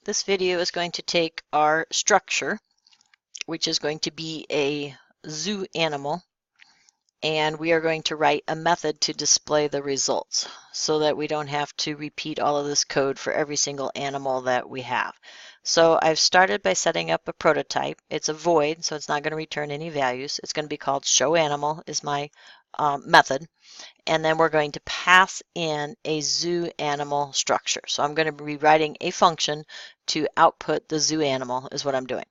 This video is going to take our structure, which is going to be a zoo animal, and we are going to write a method to display the results so that we don't have to repeat all of this code for every single animal that we have. So I've started by setting up a prototype. It's a void, so it's not going to return any values. It's going to be called showAnimal is my method. And then we're going to pass in a zoo animal structure. So I'm going to be writing a function to output the zoo animal is what I'm doing.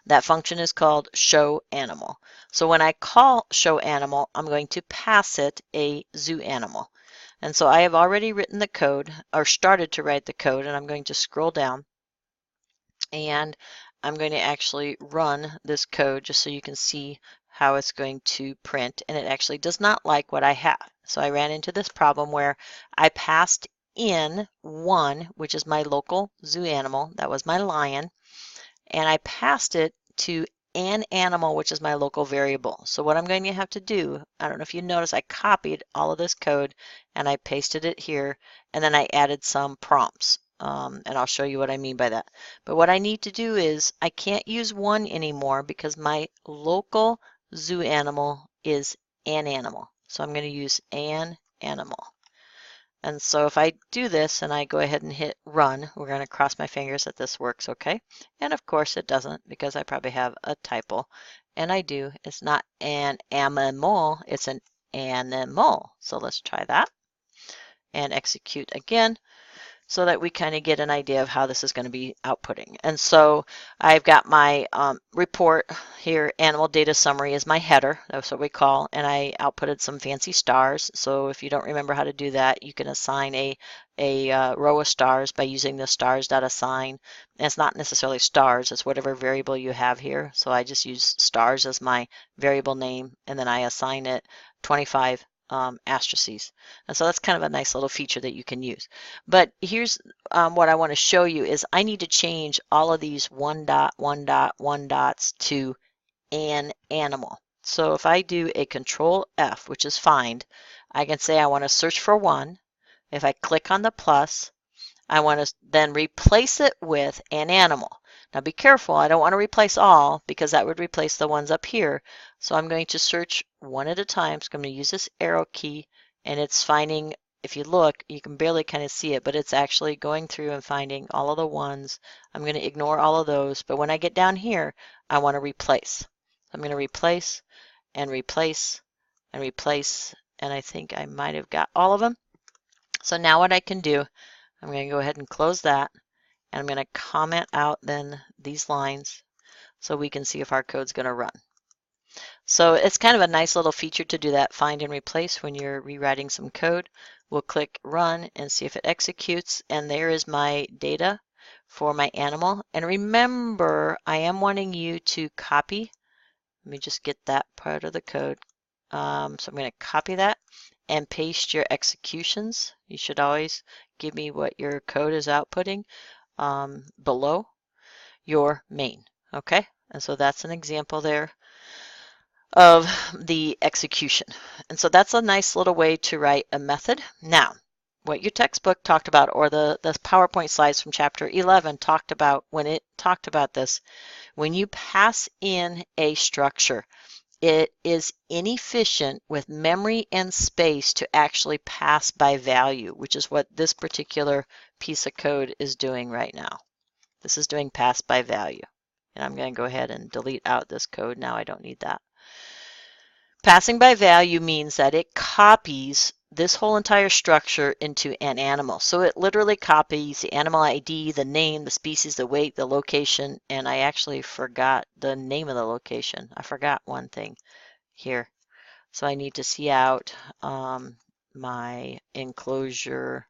That function is called showAnimal. So when I call showAnimal, I'm going to pass it a zoo animal. And so I have already written the code or started to write the code, and I'm going to scroll down and I'm going to actually run this code just so you can see how it's going to print, and it actually does not like what I have. So I ran into this problem where I passed in 1, which is my local zoo animal, that was my lion, and I passed it to an animal, which is my local variable. So what I'm going to have to do, I don't know if you notice, I copied all of this code and I pasted it here, and then I added some prompts. And I'll show you what I mean by that. But what I need to do is I can't use 1 anymore because my local zoo animal is an animal. So I'm going to use an animal. And so if I do this and I go ahead and hit run, we're going to cross my fingers that this works okay. And of course it doesn't because I probably have a typo. And I do. It's not an animal, it's an animal. So let's try that and execute again, so that we kind of get an idea of how this is going to be outputting. And so I've got my report here, animal data summary is my header, that's what we call, and I outputted some fancy stars. So if you don't remember how to do that, you can assign a row of stars by using the stars.assign. And it's not necessarily stars, it's whatever variable you have here. So I just use stars as my variable name, and then I assign it 25 asterisks. And so that's kind of a nice little feature that you can use. But here's what I want to show you is I need to change all of these 1 dot, 1 dot, 1 dots to an animal. So if I do a control F, which is find, I can say I want to search for 1. If I click on the plus, I want to then replace it with an animal. Now be careful, I don't want to replace all because that would replace the ones up here. So I'm going to search one at a time. So I'm going to use this arrow key, and it's finding, if you look, you can barely kind of see it, but it's actually going through and finding all of the ones. I'm going to ignore all of those, but when I get down here, I want to replace. I'm going to replace and replace and replace, and I think I might have got all of them. So now what I can do, I'm going to go ahead and close that, and I'm going to comment out then these lines so we can see if our code's going to run. So it's kind of a nice little feature to do that find and replace when you're rewriting some code. We'll click run and see if it executes, and there is my data for my animal. And remember, I am wanting you to copy. Let me just get that part of the code. So I'm going to copy that and paste your executions. You should always give me what your code is outputting below your main. Okay, and so that's an example there of the execution. And so that's a nice little way to write a method. Now, what your textbook talked about, or the PowerPoint slides from chapter 11 talked about when it talked about this, when you pass in a structure, it is inefficient with memory and space to actually pass by value, which is what this particular piece of code is doing right now. This is doing pass by value. And I'm going to go ahead and delete out this code. Now I don't need that. Passing by value means that it copies this whole entire structure into an animal. So it literally copies the animal ID, the name, the species, the weight, the location, and I actually forgot the name of the location. I forgot one thing here. So I need to see out my enclosure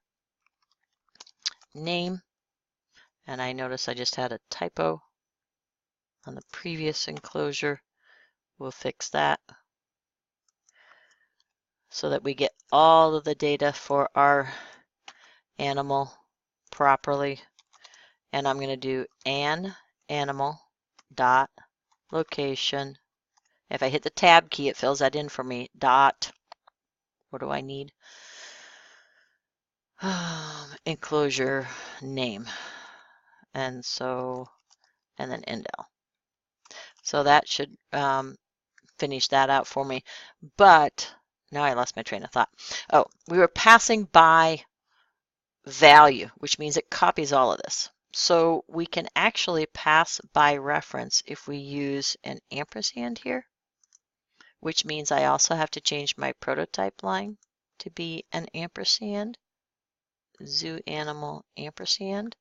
name, and I notice I just had a typo on the previous enclosure. We'll fix that so that we get all of the data for our animal properly. And I'm going to do an animal dot location. If I hit the tab key, it fills that in for me. Dot, what do I need? Enclosure name. and then endl. So that should finish that out for me. But now I lost my train of thought. Oh, we were passing by value, which means it copies all of this. So we can actually pass by reference if we use an ampersand here, which means I also have to change my prototype line to be an ampersand, zoo animal ampersand.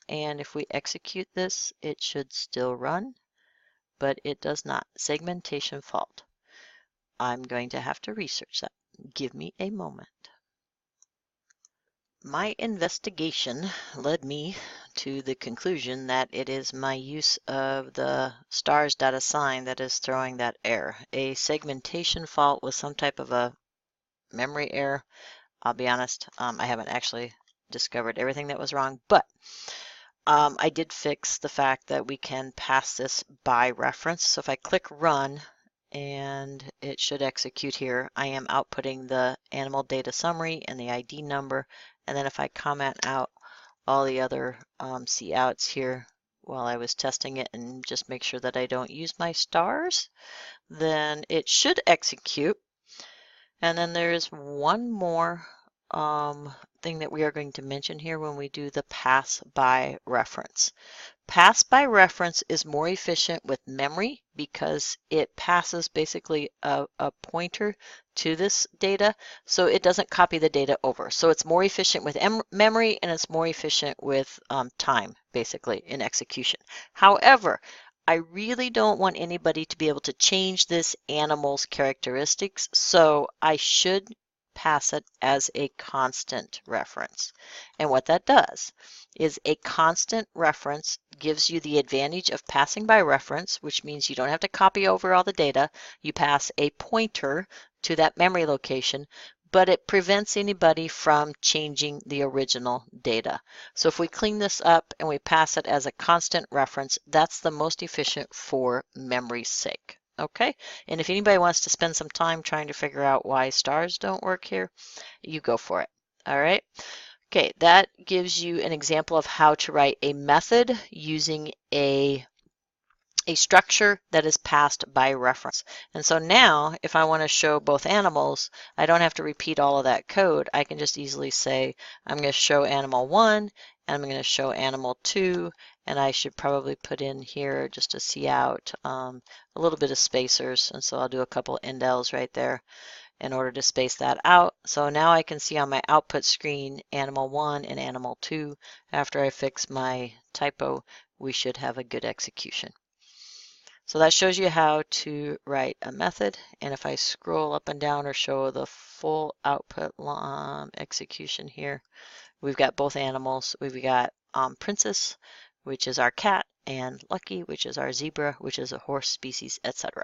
And if we execute this, it should still run, but it does not. Segmentation fault. I'm going to have to research that. Give me a moment. My investigation led me to the conclusion that it is my use of the stars.assign that is throwing that error. A segmentation fault with some type of a memory error. I'll be honest, I haven't actually discovered everything that was wrong, but I did fix the fact that we can pass this by reference. So if I click run, and it should execute here, I am outputting the animal data summary and the ID number. And then if I comment out all the other couts here while I was testing it and just make sure that I don't use my stars, then it should execute. And then there's one more thing that we are going to mention here when we do the pass by reference. Pass by reference is more efficient with memory because it passes basically a pointer to this data, so it doesn't copy the data over. So it's more efficient with memory and it's more efficient with time, basically, in execution. However, I really don't want anybody to be able to change this animal's characteristics, so I should pass it as a constant reference. And what that does is a constant reference gives you the advantage of passing by reference, which means you don't have to copy over all the data. You pass a pointer to that memory location, but it prevents anybody from changing the original data. So if we clean this up and we pass it as a constant reference, that's the most efficient for memory's sake. Okay, and if anybody wants to spend some time trying to figure out why stars don't work here, you go for it. All right. Okay, that gives you an example of how to write a method using a structure that is passed by reference. And so now, if I want to show both animals, I don't have to repeat all of that code. I can just easily say, I'm going to show animal 1, and I'm going to show animal 2, and I should probably put in here just to see out a little bit of spacers. And so I'll do a couple indels right there in order to space that out. So now I can see on my output screen animal 1 and animal 2. After I fix my typo, we should have a good execution. So that shows you how to write a method. And if I scroll up and down or show the full output execution here, we've got both animals. We've got Princess, which is our cat, and Lucky, which is our zebra, which is a horse species, etc.